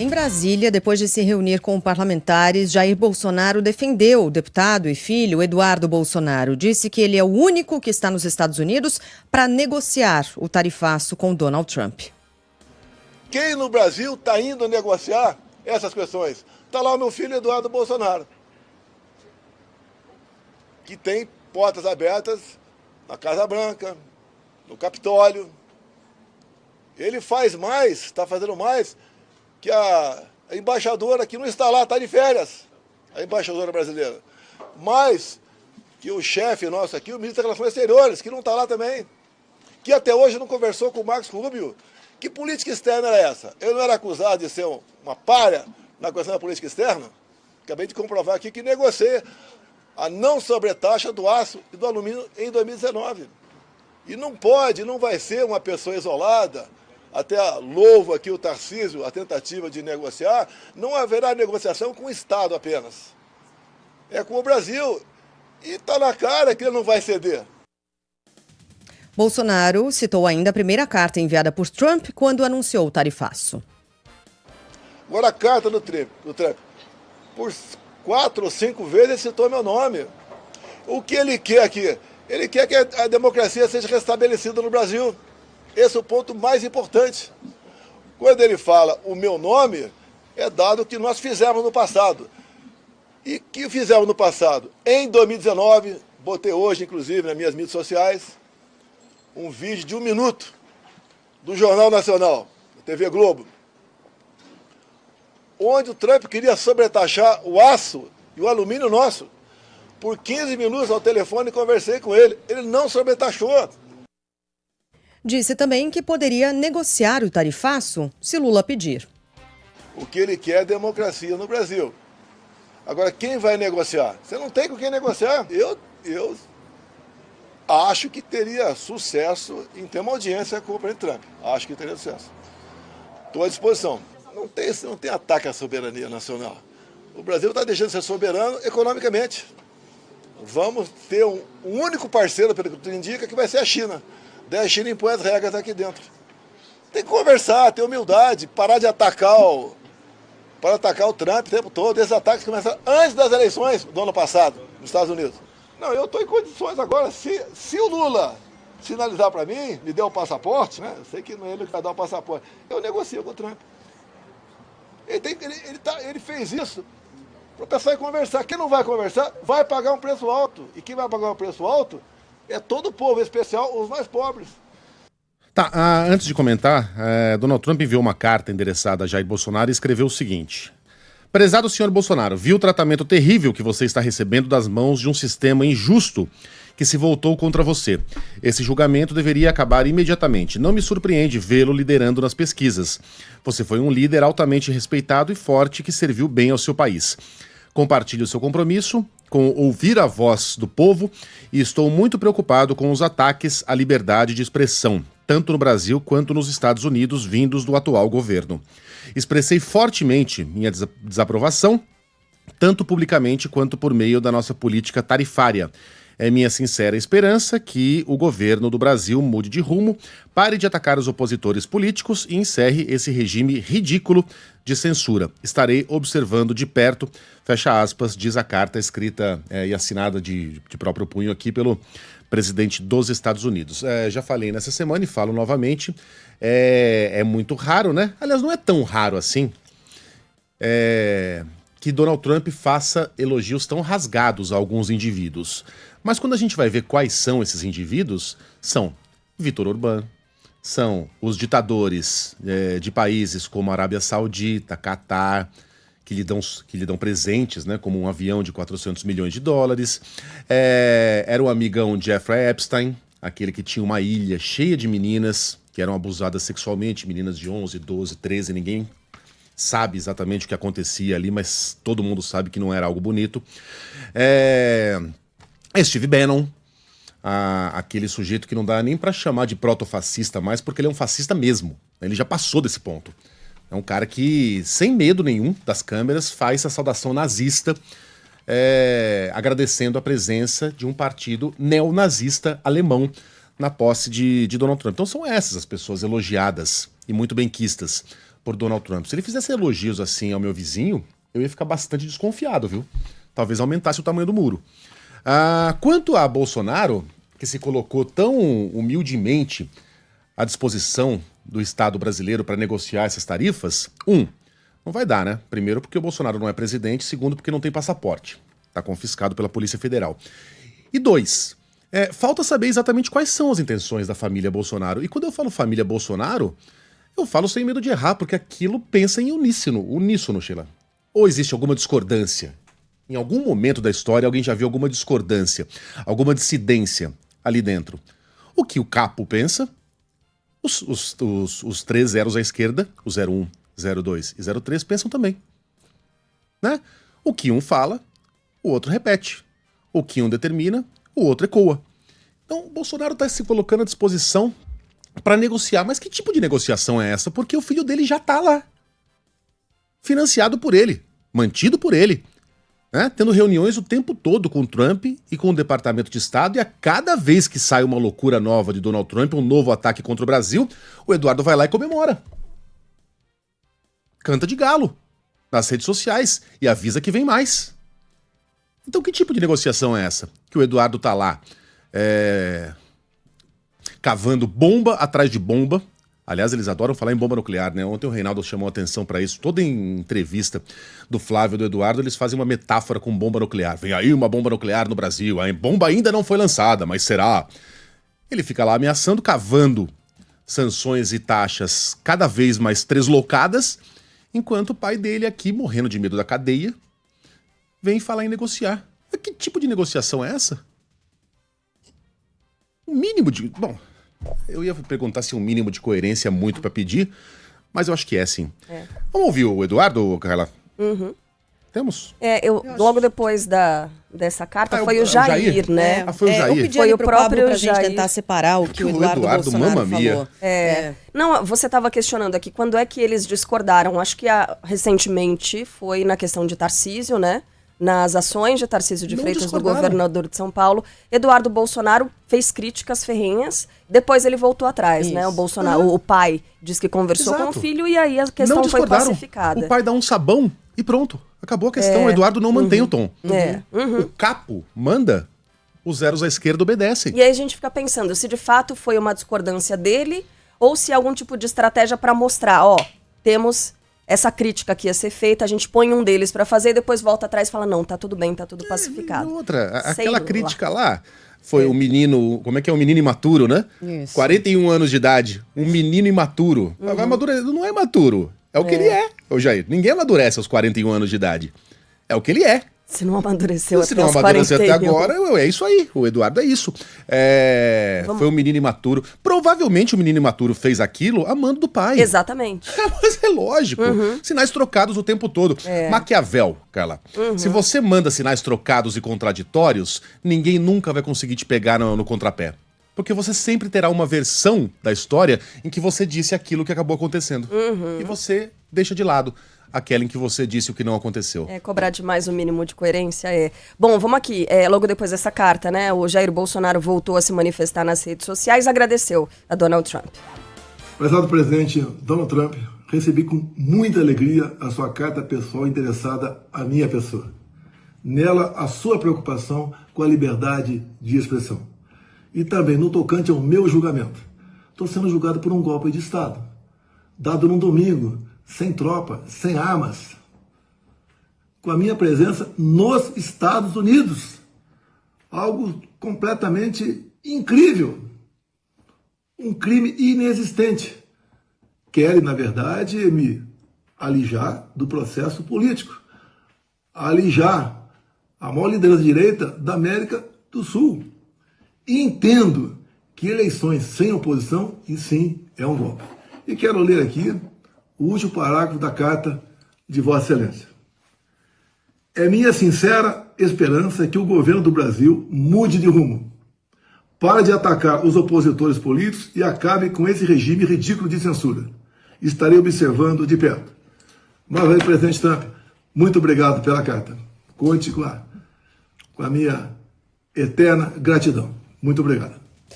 Em Brasília, depois de se reunir com parlamentares, Jair Bolsonaro defendeu o deputado e filho Eduardo Bolsonaro. Disse que ele é o único que está nos Estados Unidos para negociar o tarifaço com Donald Trump. Quem no Brasil está indo negociar essas questões? Está lá o meu filho Eduardo Bolsonaro, que tem portas abertas na Casa Branca, no Capitólio. Ele faz mais, está fazendo mais que a embaixadora que não está lá, está de férias, a embaixadora brasileira. Mais que o chefe nosso aqui, o ministro das Relações Exteriores, que não está lá também, que até hoje não conversou com o Marcos Rubio. Que política externa era essa? Eu não era acusado de ser uma pária na questão da política externa? Acabei de comprovar aqui que negociei a não sobretaxa do aço e do alumínio em 2019. E não pode, não vai ser uma pessoa isolada. Até louvo aqui o Tarcísio, a tentativa de negociar, não haverá negociação com o Estado apenas. É com o Brasil. E está na cara que ele não vai ceder. Bolsonaro citou ainda a primeira carta enviada por Trump quando anunciou o tarifaço. Agora a carta do Trump, por 4 ou 5 vezes ele citou meu nome. O que ele quer aqui? Ele quer que a democracia seja restabelecida no Brasil. Esse é o ponto mais importante. Quando ele fala o meu nome, é dado o que nós fizemos no passado. E o que fizemos no passado? Em 2019, botei hoje, inclusive, nas minhas mídias sociais, um vídeo de 1 minuto do Jornal Nacional, da TV Globo, onde o Trump queria sobretaxar o aço e o alumínio nosso. Por 15 minutos ao telefone conversei com ele. Ele não sobretaxou. Disse também que poderia negociar o tarifaço se Lula pedir. O que ele quer é democracia no Brasil. Agora, quem vai negociar? Você não tem com quem negociar. Eu acho que teria sucesso em ter uma audiência com o presidente Trump. Acho que teria sucesso. Estou à disposição. Não tem ataque à soberania nacional. O Brasil está deixando de ser soberano economicamente. Vamos ter um único parceiro, pelo que tudo indica, que vai ser a China. Daí a China impõe as regras aqui dentro. Tem que conversar, ter humildade, parar de atacar o Trump o tempo todo. Esses ataques começaram antes das eleições do ano passado, nos Estados Unidos. Não, eu estou em condições agora, se o Lula sinalizar para mim, me der o passaporte, né? Eu sei que não é ele que vai dar o passaporte, eu negocio com o Trump. Ele fez isso para o pessoal ir conversar. Quem não vai conversar vai pagar um preço alto. E quem vai pagar um preço alto é todo o povo, em especial os mais pobres. Tá, antes de comentar, Donald Trump enviou uma carta endereçada a Jair Bolsonaro e escreveu o seguinte: prezado senhor Bolsonaro, vi o tratamento terrível que você está recebendo das mãos de um sistema injusto que se voltou contra você. Esse julgamento deveria acabar imediatamente. Não me surpreende vê-lo liderando nas pesquisas. Você foi um líder altamente respeitado e forte que serviu bem ao seu país. Compartilho o seu compromisso com ouvir a voz do povo e estou muito preocupado com os ataques à liberdade de expressão, tanto no Brasil quanto nos Estados Unidos, vindos do atual governo. Expressei fortemente minha desaprovação, tanto publicamente quanto por meio da nossa política tarifária. É minha sincera esperança que o governo do Brasil mude de rumo, pare de atacar os opositores políticos e encerre esse regime ridículo de censura. Estarei observando de perto, fecha aspas, diz a carta escrita e assinada de próprio punho aqui pelo presidente dos Estados Unidos. Já falei nessa semana e falo novamente, é muito raro, né? Aliás, não é tão raro assim, que Donald Trump faça elogios tão rasgados a alguns indivíduos. Mas quando a gente vai ver quais são esses indivíduos, são Vítor Orbán, são os ditadores de países como a Arábia Saudita, Catar, que lhe dão presentes, né, como um avião de 400 milhões de dólares. Era o amigão Jeffrey Epstein, aquele que tinha uma ilha cheia de meninas que eram abusadas sexualmente, meninas de 11, 12, 13, ninguém sabe exatamente o que acontecia ali, mas todo mundo sabe que não era algo bonito. Steve Bannon, aquele sujeito que não dá nem pra chamar de protofascista mais, porque ele é um fascista mesmo. Ele já passou desse ponto. É um cara que, sem medo nenhum das câmeras, faz a saudação nazista, agradecendo a presença de um partido neonazista alemão na posse de Donald Trump. Então são essas as pessoas elogiadas e muito benquistas por Donald Trump. Se ele fizesse elogios assim ao meu vizinho, eu ia ficar bastante desconfiado, viu? Talvez aumentasse o tamanho do muro. Quanto a Bolsonaro, que se colocou tão humildemente à disposição do Estado brasileiro para negociar essas tarifas, não vai dar, né? Primeiro, porque o Bolsonaro não é presidente. Segundo, porque não tem passaporte. Está confiscado pela Polícia Federal. E 2, falta saber exatamente quais são as intenções da família Bolsonaro. E quando eu falo família Bolsonaro, eu falo sem medo de errar, porque aquilo pensa em uníssono, Sheila. Ou existe alguma discordância? Em algum momento da história, alguém já viu alguma discordância, alguma dissidência ali dentro? O que o capo pensa, os 3 zeros à esquerda, o 01, 02 e 03, pensam também. Né? O que um fala, o outro repete. O que um determina, o outro ecoa. Então, o Bolsonaro está se colocando à disposição para negociar. Mas que tipo de negociação é essa? Porque o filho dele já está lá. Financiado por ele, mantido por ele. Né? Tendo reuniões o tempo todo com o Trump e com o Departamento de Estado. E a cada vez que sai uma loucura nova de Donald Trump, um novo ataque contra o Brasil, o Eduardo vai lá e comemora. Canta de galo nas redes sociais e avisa que vem mais. Então que tipo de negociação é essa? Que o Eduardo tá lá cavando bomba atrás de bomba. Aliás, eles adoram falar em bomba nuclear, né? Ontem o Reinaldo chamou atenção para isso. Toda em entrevista do Flávio e do Eduardo, eles fazem uma metáfora com bomba nuclear. Vem aí uma bomba nuclear no Brasil. A bomba ainda não foi lançada, mas será? Ele fica lá ameaçando, cavando sanções e taxas cada vez mais treslocadas, enquanto o pai dele aqui, morrendo de medo da cadeia, vem falar em negociar. Mas que tipo de negociação é essa? Um mínimo de... Bom, eu ia perguntar se um mínimo de coerência é muito pra pedir, mas eu acho que é, sim. Vamos ouvir o Eduardo, Carla? Temos? Logo depois dessa carta foi o Jair, né? Foi o Jair. Eu pedi Foi ali o pro próprio Pablo pra gente Jair. tentar separar o que o Eduardo Bolsonaro Mamma Mia. falou. Não, você estava questionando aqui quando é que eles discordaram. Acho que recentemente foi na questão de Tarcísio, né? Nas ações de Tarcísio de Freitas, do governador de São Paulo. Eduardo Bolsonaro fez críticas ferrenhas, depois ele voltou atrás, né? O Bolsonaro, o pai diz que conversou com o filho e aí a questão foi pacificada. O pai dá um sabão e pronto. Acabou a questão. O Eduardo não mantém o tom. O capo manda, os zeros à esquerda obedecem. E aí a gente fica pensando se de fato foi uma discordância dele ou se é algum tipo de estratégia para mostrar, temos essa crítica que ia ser feita, a gente põe um deles pra fazer e depois volta atrás e fala, não, tá tudo bem, tá tudo pacificado. E outra, aquela crítica lá foi o menino, como é que é? Um menino imaturo, né? Isso. 41 anos de idade, um menino imaturo. Agora, não é imaturo, é o que ele é, ô Jair. Ninguém amadurece aos 41 anos de idade. É o que ele é. Se não amadureceu Se até não os amadureceu 41. até agora, é isso aí. O Eduardo é isso. Foi um menino imaturo. Provavelmente o menino imaturo fez aquilo amando do pai. Exatamente. Mas é lógico. Sinais trocados o tempo todo. Maquiavel, Carla. Se você manda sinais trocados e contraditórios, ninguém nunca vai conseguir te pegar no contrapé. Porque você sempre terá uma versão da história em que você disse aquilo que acabou acontecendo. E você deixa de lado aquela em que você disse o que não aconteceu. Cobrar demais o mínimo de coerência Bom, vamos aqui. Logo depois dessa carta, né? O Jair Bolsonaro voltou a se manifestar nas redes sociais, agradeceu a Donald Trump. Prezado presidente Donald Trump, recebi com muita alegria a sua carta pessoal interessada à minha pessoa. Nela, a sua preocupação com a liberdade de expressão. E também no tocante ao meu julgamento. Estou sendo julgado por um golpe de Estado, dado num domingo, sem tropa, sem armas, com a minha presença nos Estados Unidos. Algo completamente incrível. Um crime inexistente. Querem, na verdade, me alijar do processo político. Alijar a maior liderança de direita da América do Sul. E entendo que eleições sem oposição, e sim, é um golpe. E quero ler aqui o último parágrafo da carta de Vossa Excelência. É minha sincera esperança que o governo do Brasil mude de rumo, pare de atacar os opositores políticos e acabe com esse regime ridículo de censura. Estarei observando de perto. Mas, presidente Trump, muito obrigado pela carta. Conte com a minha eterna gratidão. Muito obrigado.